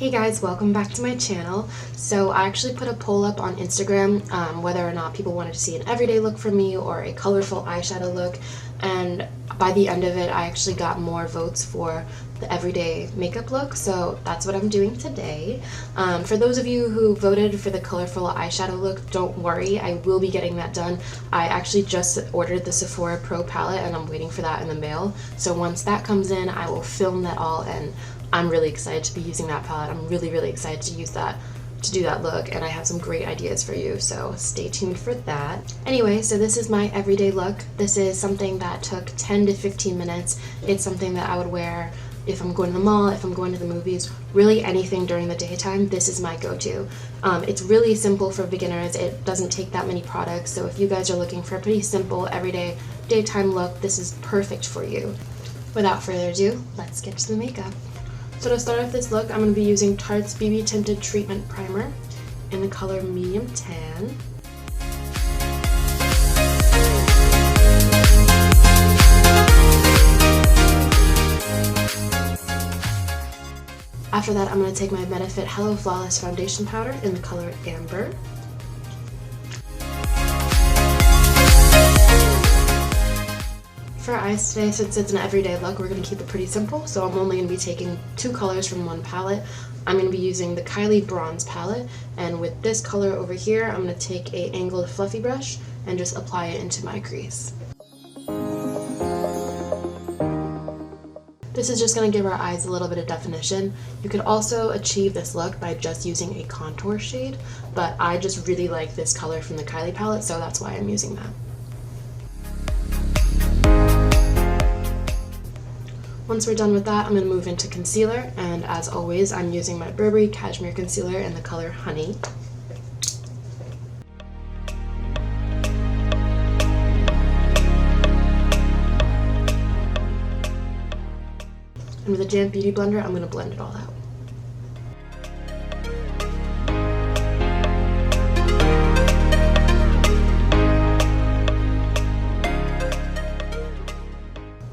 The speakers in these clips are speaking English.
Hey guys, welcome back to my channel. So I actually put a poll up on Instagram whether or not people wanted to see an everyday look from me or a colorful eyeshadow look, and by the end of it I actually got more votes for the everyday makeup look, so that's what I'm doing today. For those of you who voted for the colorful eyeshadow look, don't worry, I will be getting that done. I actually just ordered the Sephora Pro palette and I'm waiting for that in the mail, so once that comes in I will film that all, and I'm really excited to be using that palette. I'm really excited to use that to do that look, and I have some great ideas for you, so stay tuned for that. Anyway, so this is my everyday look. This is something that took 10 to 15 minutes. It's something that I would wear if I'm going to the mall, if I'm going to the movies, really anything during the daytime. This is my go-to. It's really simple for beginners. It doesn't take that many products, so if you guys are looking for a pretty simple everyday daytime look, this is perfect for you. Without further ado, let's get to the makeup. So to start off this look, I'm going to be using Tarte's BB Tinted Treatment Primer in the color Medium Tan. After that, I'm going to take my Benefit Hello Flawless Foundation Powder in the color Amber. For eyes today, since it's an everyday look, we're going to keep it pretty simple, so I'm only going to be taking two colors from one palette. I'm going to be using the Kylie Bronze palette, and with this color over here, I'm going to take a angled fluffy brush and just apply it into my crease. This is just going to give our eyes a little bit of definition. You could also achieve this look by just using a contour shade, but I just really like this color from the Kylie palette, so that's why I'm using that. Once we're done with that, I'm going to move into concealer, and as always, I'm using my Burberry Cashmere Concealer in the color Honey. And with a damp beauty blender, I'm going to blend it all out.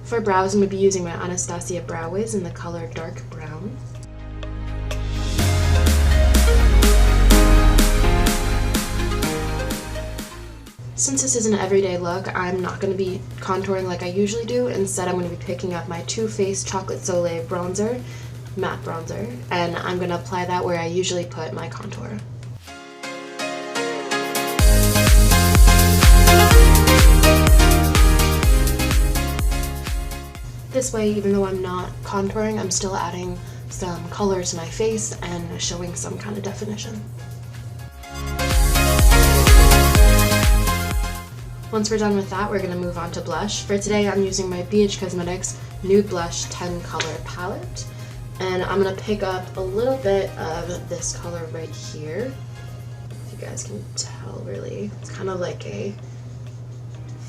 For brows, I'm going to be using my Anastasia Brow Wiz in the color Dark Brown. Since this is an everyday look, I'm not going to be contouring like I usually do. Instead, I'm going to be picking up my Too Faced Chocolate Soleil bronzer, matte bronzer, and I'm going to apply that where I usually put my contour. This way, even though I'm not contouring, I'm still adding some color to my face and showing some kind of definition. Once we're done with that, we're going to move on to blush. For today, I'm using my BH Cosmetics Nude Blush 10 color palette, and I'm going to pick up a little bit of this color right here. If you guys can tell, really, it's kind of like a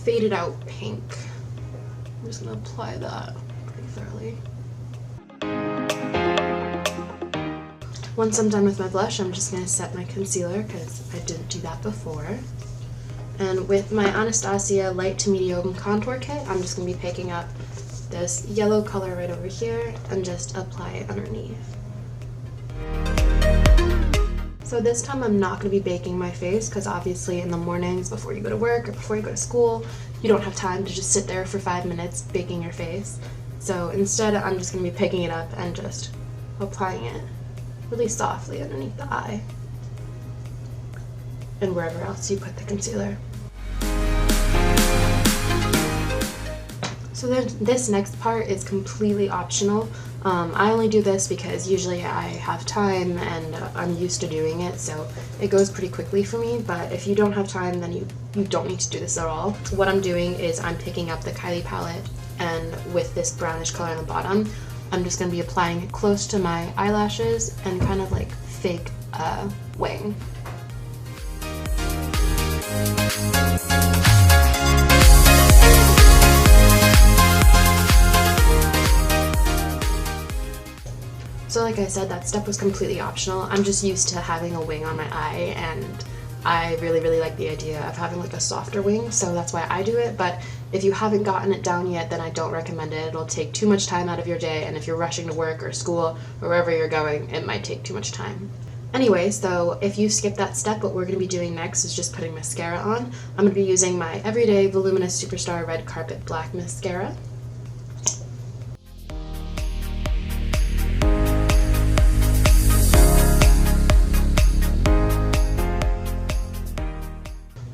faded out pink. I'm just going to apply that pretty thoroughly. Once I'm done with my blush, I'm just going to set my concealer because I didn't do that before. And with my Anastasia Light to Medium Contour Kit, I'm just going to be picking up this yellow color right over here and just apply it underneath. So this time I'm not going to be baking my face because obviously in the mornings before you go to work or before you go to school, you don't have time to just sit there for 5 minutes baking your face. So instead I'm just going to be picking it up and just applying it really softly underneath the eye and wherever else you put the concealer. So then this next part is completely optional. I only do this because usually I have time and I'm used to doing it, so it goes pretty quickly for me, but if you don't have time, then you don't need to do this at all. What I'm doing is I'm picking up the Kylie palette, and with this brownish color on the bottom, I'm just going to be applying it close to my eyelashes and kind of like fake a wing. So like I said, that step was completely optional. I'm just used to having a wing on my eye, and I really like the idea of having like a softer wing, so that's why I do it. But if you haven't gotten it down yet, then I don't recommend it. It'll take too much time out of your day, and if you're rushing to work or school or wherever you're going, it might take too much time. Anyways, though, if you skip that step, what we're going to be doing next is just putting mascara on. I'm going to be using my Everyday Voluminous Superstar Red Carpet Black Mascara.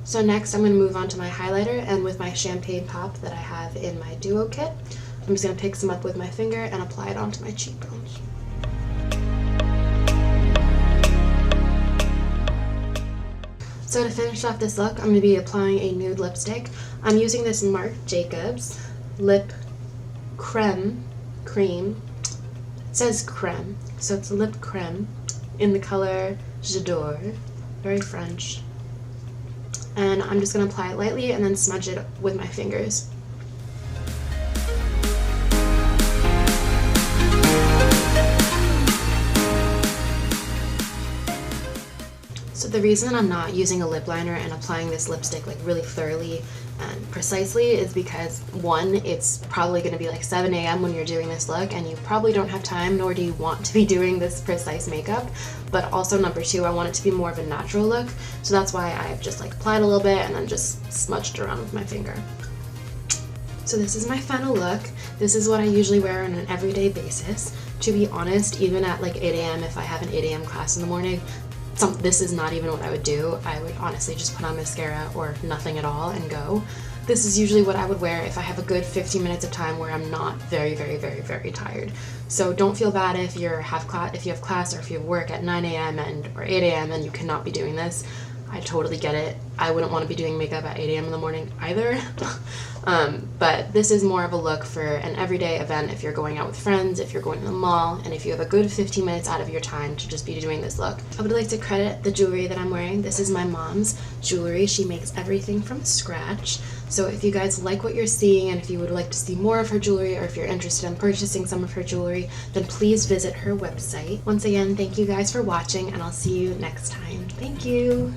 So next I'm going to move on to my highlighter, and with my champagne pop that I have in my duo kit, I'm just going to pick some up with my finger and apply it onto my cheekbones. So to finish off this look, I'm going to be applying a nude lipstick. I'm using this Marc Jacobs Lip Cream. It says creme, so it's a lip creme in the color J'adore, very French. And I'm just going to apply it lightly and then smudge it with my fingers. So the reason I'm not using a lip liner and applying this lipstick like really thoroughly and precisely is because, one, it's probably going to be like 7 a.m. when you're doing this look, and you probably don't have time, nor do you want to be doing this precise makeup. But also, number two, I want it to be more of a natural look, so that's why I've just like applied a little bit and then just smudged around with my finger. So this is my final look. This is what I usually wear on an everyday basis. To be honest, even at like 8 a.m. if I have an 8 a.m. class in the morning, this is not even what I would do. I would honestly just put on mascara or nothing at all and go. This is usually what I would wear if I have a good 15 minutes of time where I'm not very tired. So don't feel bad if you have class or if you have work at 9 a.m. or 8 a.m. and you cannot be doing this. I totally get it. I wouldn't want to be doing makeup at 8 a.m. in the morning either. But this is more of a look for an everyday event if you're going out with friends, if you're going to the mall, and if you have a good 15 minutes out of your time to just be doing this look. I would like to credit the jewelry that I'm wearing. This is my mom's jewelry. She makes everything from scratch. So if you guys like what you're seeing, and if you would like to see more of her jewelry, or if you're interested in purchasing some of her jewelry, then please visit her website. Once again, thank you guys for watching, and I'll see you next time. Thank you!